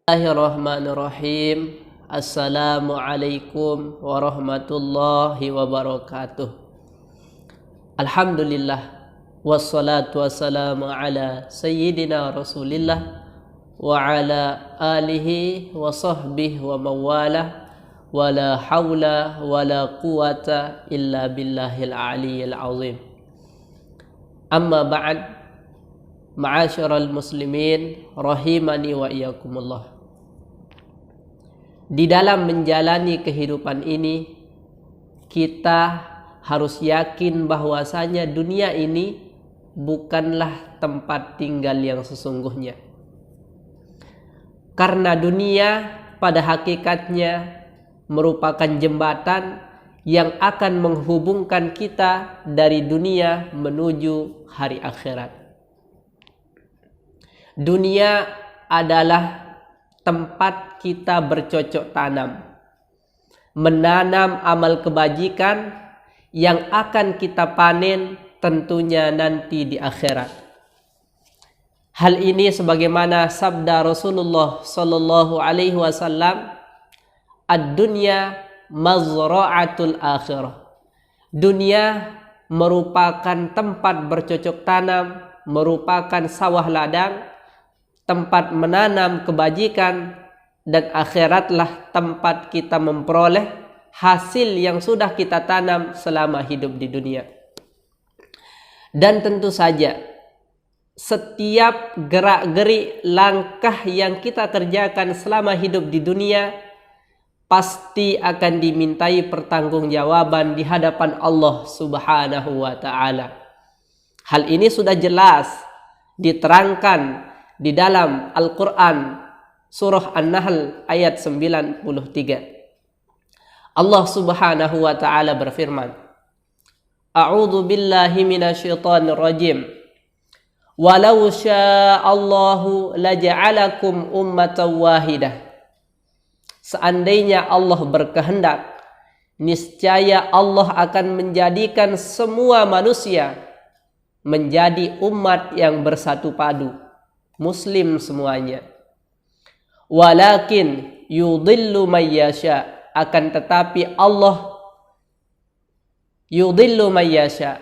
Bismillahirrahmanirrahim. Assalamualaikum warahmatullahi wabarakatuh. Alhamdulillah, wassalatu wassalamu ala sayyidina Rasulillah wa ala alihi wa sahbihi wa mawalah, wa la hawla wa la quwata illa billahil aliyyil azim. Amma ba'd, ma'asyiral muslimin rahimani wa iyyakumullah. Di dalam menjalani kehidupan ini, kita harus yakin bahwasanya dunia ini bukanlah tempat tinggal yang sesungguhnya. Karena dunia pada hakikatnya merupakan jembatan yang akan menghubungkan kita dari dunia menuju hari akhirat. Dunia adalah tempat kita bercocok tanam, menanam amal kebajikan yang akan kita panen tentunya nanti di akhirat. Hal ini sebagaimana sabda Rasulullah sallallahu alaihi wasallam, "Ad-dunya mazra'atul akhirah." Dunia merupakan tempat bercocok tanam, merupakan sawah ladang, tempat menanam kebajikan, dan akhiratlah tempat kita memperoleh hasil yang sudah kita tanam selama hidup di dunia. Dan tentu saja setiap gerak-gerik langkah yang kita kerjakan selama hidup di dunia pasti akan dimintai pertanggungjawaban di hadapan Allah Subhanahu wa taala. Hal ini sudah jelas diterangkan di dalam Al-Quran surah An-Nahl ayat 93. Allah Subhanahu wa ta'ala berfirman, A'udzu billahi minasyaitonir rajim. Walau sya'allahu laja'alakum ummatan wahidah. Seandainya Allah berkehendak, niscaya Allah akan menjadikan semua manusia menjadi umat yang bersatu padu, Muslim semuanya. Walakin yudhillu may yasha, akan tetapi Allah yudhillu may yasha,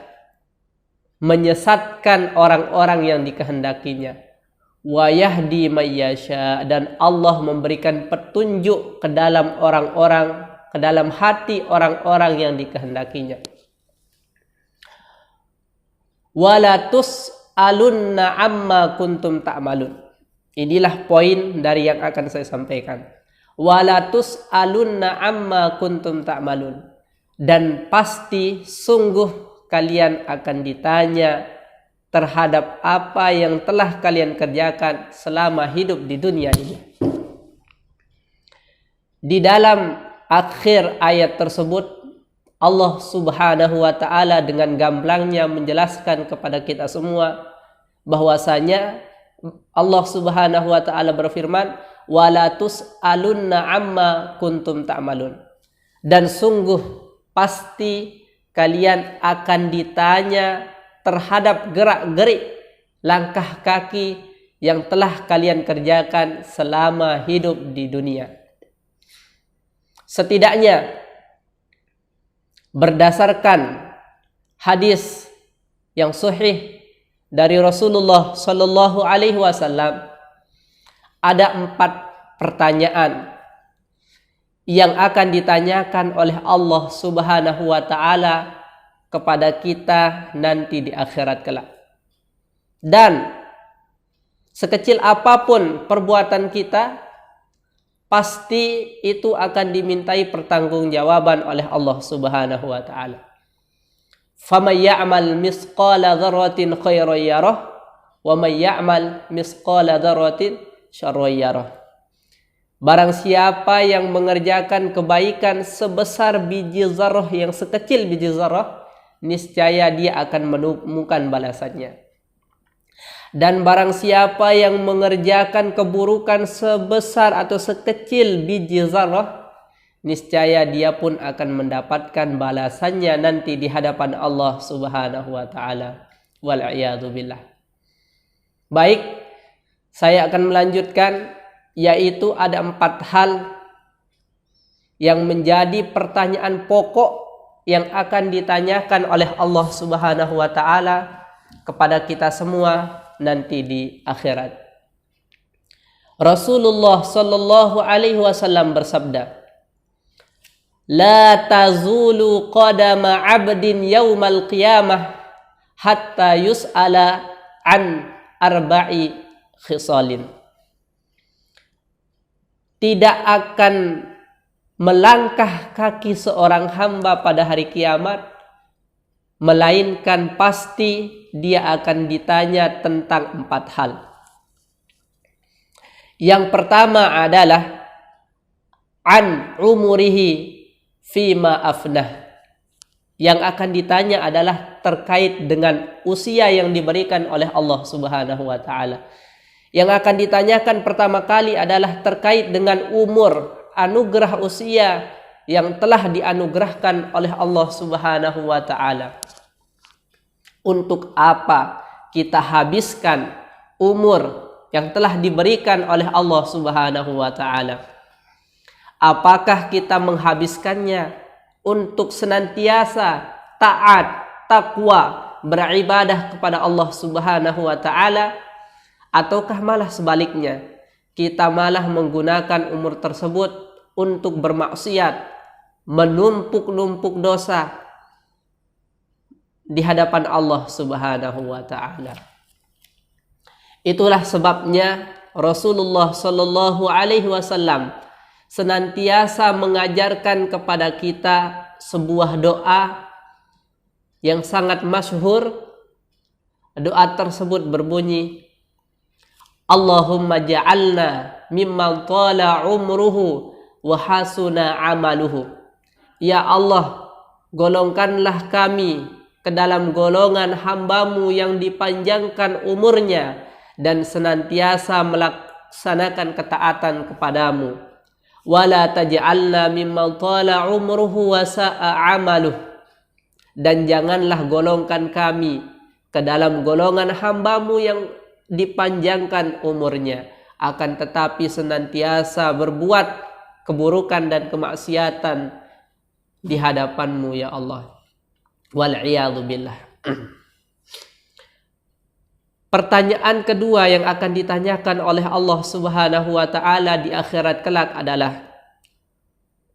menyesatkan orang-orang yang dikehendakinya. Wa yahdi may yasha, dan Allah memberikan petunjuk ke dalam orang-orang, ke dalam hati orang-orang yang dikehendakinya. Wala tus'alunna amma kuntum ta'malun. Inilah poin dari yang akan saya sampaikan. Wala tus'alunna amma kuntum ta'malun. Dan pasti sungguh kalian akan ditanya terhadap apa yang telah kalian kerjakan selama hidup di dunia ini. Di dalam akhir ayat tersebut, Allah Subhanahu wa ta'ala dengan gamblangnya menjelaskan kepada kita semua bahwasanya Allah Subhanahu wa ta'ala berfirman, wala tus'alunna amma kuntum ta'malun. Dan sungguh pasti kalian akan ditanya terhadap gerak-gerik langkah kaki yang telah kalian kerjakan selama hidup di dunia. Setidaknya berdasarkan hadis yang sahih dari Rasulullah sallallahu alaihi wasallam, ada 4 pertanyaan yang akan ditanyakan oleh Allah Subhanahu wa taala kepada kita nanti di akhirat kelak. Dan sekecil apapun perbuatan kita, pasti itu akan dimintai pertanggungjawaban oleh Allah Subhanahu wa taala. Faman ya'mal misqala dzarratin khairan yarah wa man ya'mal misqala dzarratin syarran yarah. Barang siapa yang mengerjakan kebaikan sebesar biji zarrah, yang sekecil biji zarrah, niscaya dia akan menemukan balasannya. Dan barang siapa yang mengerjakan keburukan sebesar atau sekecil biji zarrah, niscaya dia pun akan mendapatkan balasannya nanti di hadapan Allah Subhanahu wa taala. Wal a'yadu billah. Baik, saya akan melanjutkan yaitu ada 4 hal yang menjadi pertanyaan pokok yang akan ditanyakan oleh Allah Subhanahu wa taala kepada kita semua nanti di akhirat. Rasulullah sallallahu alaihi wasallam bersabda, "La tazulu qadama 'abdin yaumal qiyamah hatta yus'ala an arba'i khisalin." Tidak akan melangkah kaki seorang hamba pada hari kiamat, melainkan pasti dia akan ditanya tentang 4 hal. Yang pertama adalah an umurihi fima afnah. Yang akan ditanya adalah terkait dengan usia yang diberikan oleh Allah Subhanahu wa taala. Yang akan ditanyakan pertama kali adalah terkait dengan umur, anugerah usia yang telah dianugerahkan oleh Allah Subhanahu wa taala. Untuk apa kita habiskan umur yang telah diberikan oleh Allah Subhanahu wa taala? Apakah kita menghabiskannya untuk senantiasa taat, takwa, beribadah kepada Allah Subhanahu wa taala, ataukah malah sebaliknya, kita malah menggunakan umur tersebut untuk bermaksiat, menumpuk-numpuk dosa di hadapan Allah Subhanahu wa taala. Itulah sebabnya Rasulullah sallallahu alaihi wasallam senantiasa mengajarkan kepada kita sebuah doa yang sangat masyhur. Doa tersebut berbunyi, Allahumma ja'alna mimman tala umruhu wa hasuna amaluhu. Ya Allah, golongkanlah kami ke dalam golongan hamba-Mu yang dipanjangkan umurnya dan senantiasa melaksanakan ketaatan kepadamu. Wala taj'alna mimman tala umruhu wa sa'a amaluh. Dan janganlah golongkan kami ke dalam golongan hamba-Mu yang dipanjangkan umurnya, akan tetapi senantiasa berbuat keburukan dan kemaksiatan di hadapan-Mu ya Allah. Wal'iyadu billah. Pertanyaan kedua yang akan ditanyakan oleh Allah Subhanahu wa taala di akhirat kelak adalah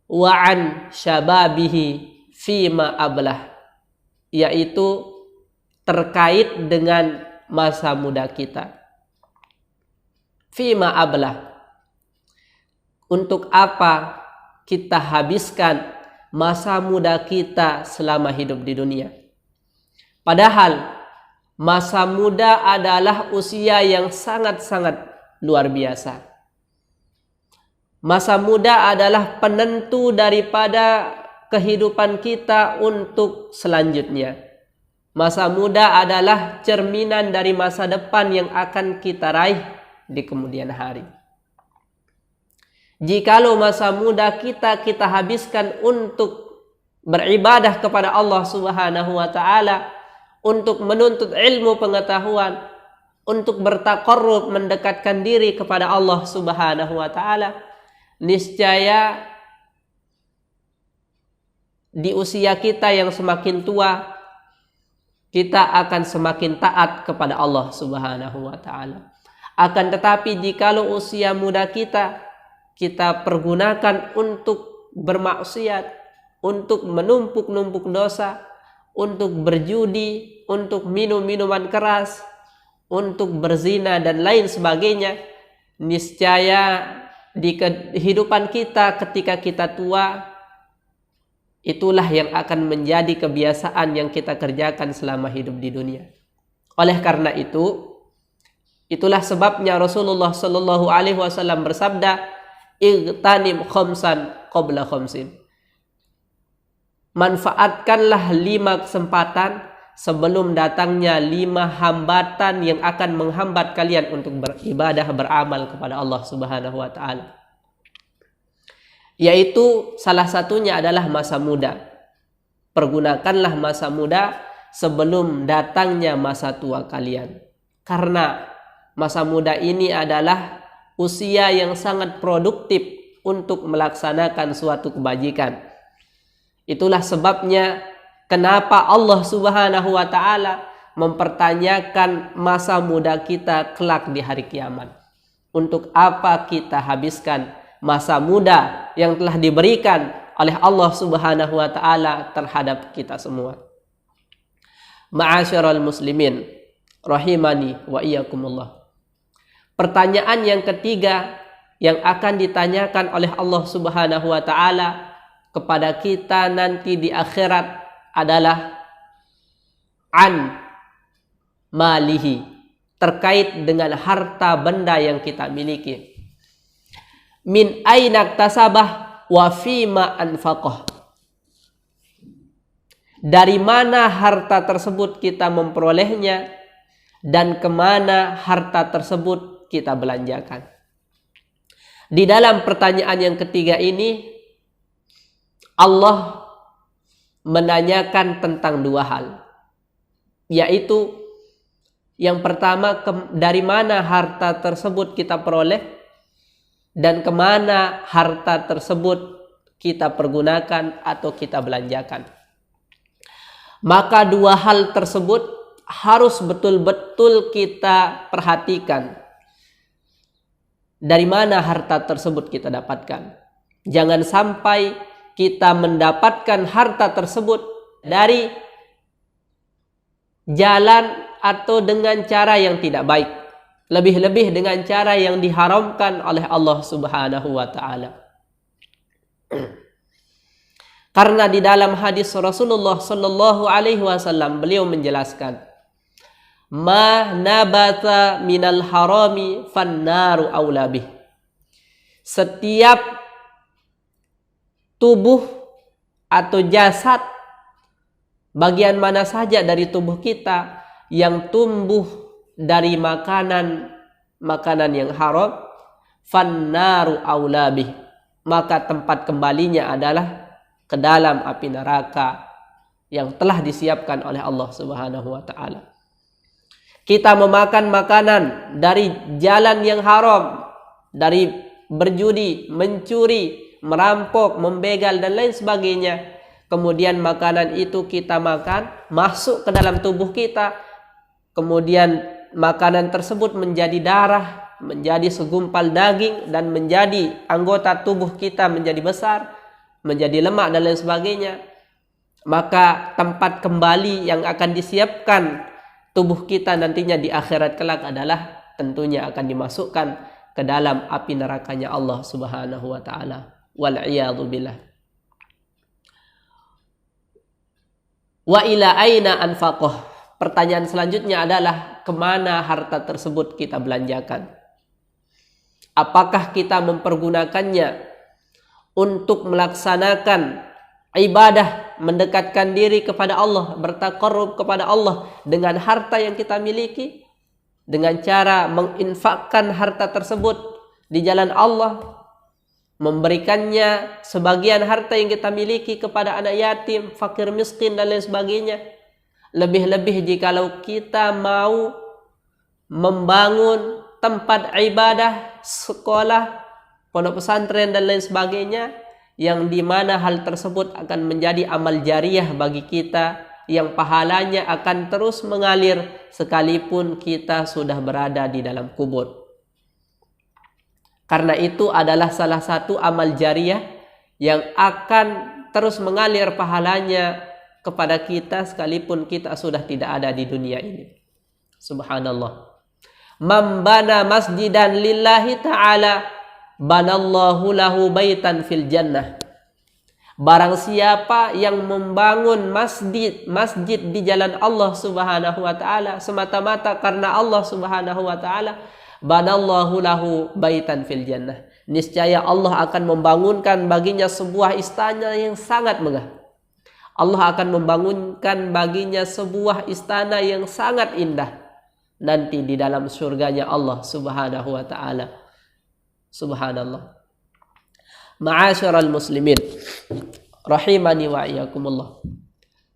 wa'an syababihi fima ablah, yaitu terkait dengan masa muda kita. Fima ablah, untuk apa kita habiskan masa muda kita selama hidup di dunia? Padahal masa muda adalah usia yang sangat-sangat luar biasa. Masa muda adalah penentu daripada kehidupan kita untuk selanjutnya. Masa muda adalah cerminan dari masa depan yang akan kita raih di kemudian hari. Jikalau masa muda kita habiskan untuk beribadah kepada Allah Subhanahu wa taala, untuk menuntut ilmu pengetahuan, untuk bertaqarrub, mendekatkan diri kepada Allah Subhanahu wa taala, niscaya di usia kita yang semakin tua, kita akan semakin taat kepada Allah Subhanahu wa taala. Akan tetapi jikalau usia muda kita pergunakan untuk bermaksiat, untuk menumpuk-numpuk dosa, untuk berjudi, untuk minum minuman keras, untuk berzina dan lain sebagainya, niscaya di kehidupan kita ketika kita tua, itulah yang akan menjadi kebiasaan yang kita kerjakan selama hidup di dunia. Oleh karena itu, itulah sebabnya Rasulullah sallallahu alaihi wasallam bersabda, "Igtanim khamsan qabla khamsin." Manfaatkanlah 5 kesempatan sebelum datangnya 5 hambatan yang akan menghambat kalian untuk beribadah, beramal kepada Allah Subhanahu wa taala. Yaitu salah satunya adalah masa muda. Pergunakanlah masa muda sebelum datangnya masa tua kalian. Karena masa muda ini adalah usia yang sangat produktif untuk melaksanakan suatu kebajikan. Itulah sebabnya kenapa Allah Subhanahu wa taala mempertanyakan masa muda kita kelak di hari kiamat. Untuk apa kita habiskan masa muda yang telah diberikan oleh Allah Subhanahu wa taala terhadap kita semua. Ma'asyiral muslimin rahimani wa iyyakumullah. Pertanyaan yang ketiga yang akan ditanyakan oleh Allah Subhanahu wa taala kepada kita nanti di akhirat adalah an malihi, terkait dengan harta benda yang kita miliki. Min aina tasabah wa fima anfaqah. Dari mana harta tersebut kita memperolehnya dan kemana harta tersebut kita belanjakan. Di dalam pertanyaan yang ketiga ini Allah menanyakan tentang dua hal, yaitu yang pertama, dari mana harta tersebut kita peroleh dan kemana harta tersebut kita pergunakan atau kita belanjakan. Maka dua hal tersebut harus betul-betul kita perhatikan. Dari mana harta tersebut kita dapatkan. Jangan sampai kita mendapatkan harta tersebut dari jalan atau dengan cara yang tidak baik. Lebih-lebih dengan cara yang diharamkan oleh Allah Subhanahu wa taala. Karena di dalam hadis Rasulullah sallallahu alaihi wasallam beliau menjelaskan, "Ma nabata minal harami fannaru aula bih." Setiap tubuh atau jasad, bagian mana saja dari tubuh kita yang tumbuh dari makanan yang haram, fannaru aula bih, maka tempat kembalinya adalah ke dalam api neraka yang telah disiapkan oleh Allah Subhanahu wa taala. Kita memakan makanan dari jalan yang haram, dari berjudi, mencuri, merampok, membegal dan lain sebagainya. Kemudian makanan itu kita makan, masuk ke dalam tubuh kita. Kemudian makanan tersebut menjadi darah, menjadi segumpal daging dan menjadi anggota tubuh kita menjadi besar, menjadi lemak dan lain sebagainya. Maka tempat kembali yang akan disiapkan tubuh kita nantinya di akhirat kelak adalah tentunya akan dimasukkan ke dalam api nerakanya Allah Subhanahu wa taala. Wal iyadu billah. Wa ila aina anfaqah. Pertanyaan selanjutnya adalah kemana harta tersebut kita belanjakan? Apakah kita mempergunakannya untuk melaksanakan ibadah, mendekatkan diri kepada Allah, bertaqarrub kepada Allah dengan harta yang kita miliki, dengan cara menginfakkan harta tersebut di jalan Allah, memberikannya sebagian harta yang kita miliki kepada anak yatim, fakir miskin dan lain sebagainya. Lebih-lebih jikalau kita mau membangun tempat ibadah, sekolah, pondok pesantren dan lain sebagainya, yang dimana hal tersebut akan menjadi amal jariah bagi kita yang pahalanya akan terus mengalir sekalipun kita sudah berada di dalam kubur. Karena itu adalah salah satu amal jariah yang akan terus mengalir pahalanya kepada kita sekalipun kita sudah tidak ada di dunia ini. Subhanallah. Man bana masjidan lillahi ta'ala banallahu lahu baitan fil jannah. Barang siapa yang membangun masjid di jalan Allah Subhanahu wa taala semata-mata karena Allah Subhanahu wa taala, banallahu lahu baitan fil jannah. Niscaya Allah akan membangunkan baginya sebuah istana yang sangat megah. Allah akan membangunkan baginya sebuah istana yang sangat indah nanti di dalam surganya Allah Subhanahu wa taala. Subhanallah. Ma'asyiral muslimin rahimani wa iyyakumullah.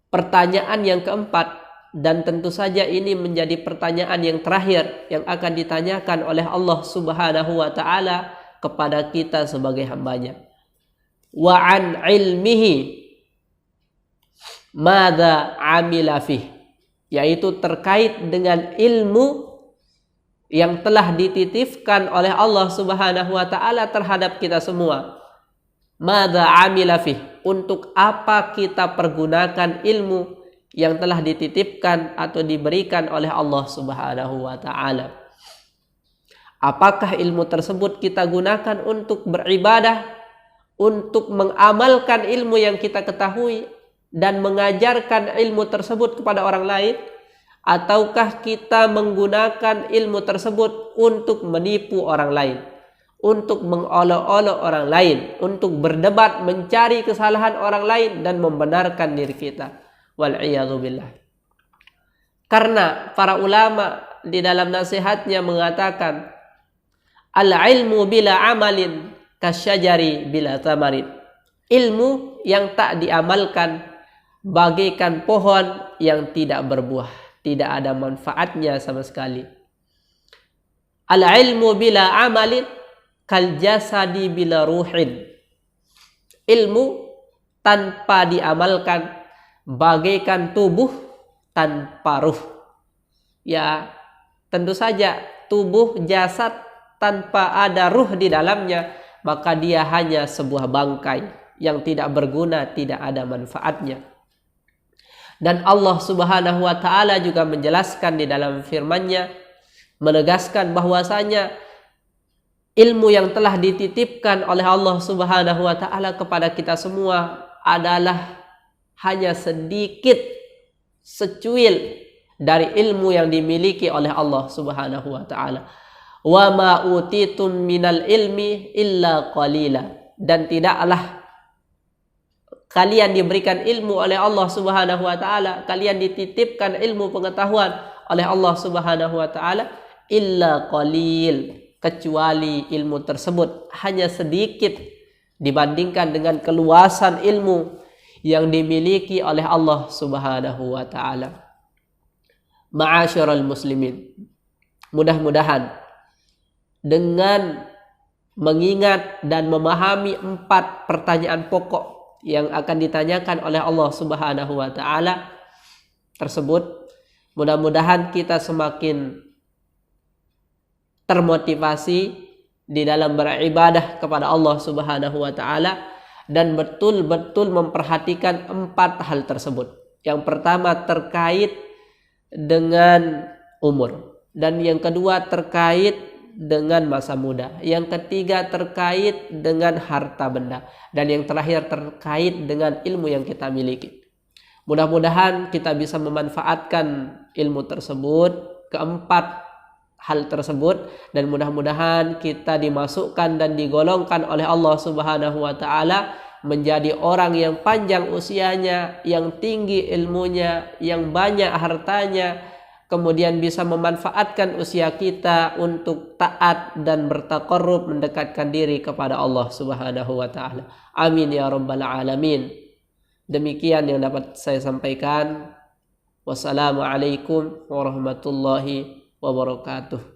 Pertanyaan yang keempat dan tentu saja ini menjadi pertanyaan yang terakhir yang akan ditanyakan oleh Allah Subhanahu wa taala kepada kita sebagai hambanya. Wa an ilmihi madza amila fih, yaitu terkait dengan ilmu yang telah dititipkan oleh Allah Subhanahu wa taala terhadap kita semua. Madza amila fih, untuk apa kita pergunakan ilmu yang telah dititipkan atau diberikan oleh Allah Subhanahu wa taala. Apakah ilmu tersebut kita gunakan untuk beribadah, untuk mengamalkan ilmu yang kita ketahui dan mengajarkan ilmu tersebut kepada orang lain, ataukah kita menggunakan ilmu tersebut untuk menipu orang lain, untuk mengolok-olok orang lain, untuk berdebat, mencari kesalahan orang lain dan membenarkan diri kita. Wal'iyadzubillah. Karena para ulama di dalam nasihatnya mengatakan, al-ilmu bila amalin kasyajari bila tamarin. Ilmu yang tak diamalkan bagaikan pohon yang tidak berbuah, tidak ada manfaatnya sama sekali. Al-ilmu bila amalin kal jasadi bila ruhin. Ilmu tanpa diamalkan bagaikan tubuh tanpa ruh. Ya, tentu saja tubuh jasad tanpa ada ruh di dalamnya, maka dia hanya sebuah bangkai yang tidak berguna, tidak ada manfaatnya. Dan Allah Subhanahu wa taala juga menjelaskan di dalam firman-Nya, menegaskan bahwasanya ilmu yang telah dititipkan oleh Allah Subhanahu wa taala kepada kita semua adalah hanya sedikit, secuil dari ilmu yang dimiliki oleh Allah Subhanahu wa taala. Wa ma utitum minal ilmi illa qalila, dan tidaklah kalian diberikan ilmu oleh Allah Subhanahu wa taala, kalian dititipkan ilmu pengetahuan oleh Allah Subhanahu wa taala illa qalil, kecuali ilmu tersebut hanya sedikit dibandingkan dengan keluasan ilmu yang dimiliki oleh Allah Subhanahu wa taala. Ma'asyiral muslimin, mudah-mudahan dengan mengingat dan memahami 4 pertanyaan pokok yang akan ditanyakan oleh Allah Subhanahu wa taala tersebut, mudah-mudahan kita semakin termotivasi di dalam beribadah kepada Allah Subhanahu wa taala dan betul-betul memperhatikan 4 hal tersebut. Yang pertama terkait dengan umur, dan yang kedua terkait dengan masa muda, yang ketiga terkait dengan harta benda, dan yang terakhir terkait dengan ilmu yang kita miliki. Mudah-mudahan kita bisa memanfaatkan ilmu tersebut, keempat hal tersebut, dan mudah-mudahan kita dimasukkan dan digolongkan oleh Allah Subhanahu wa taala menjadi orang yang panjang usianya, yang tinggi ilmunya, yang banyak hartanya, kemudian bisa memanfaatkan usia kita untuk taat dan bertaqarrub, mendekatkan diri kepada Allah Subhanahu wa taala. Amin ya rabbal alamin. Demikian yang dapat saya sampaikan. Wassalamualaikum warahmatullahi wabarakatuh.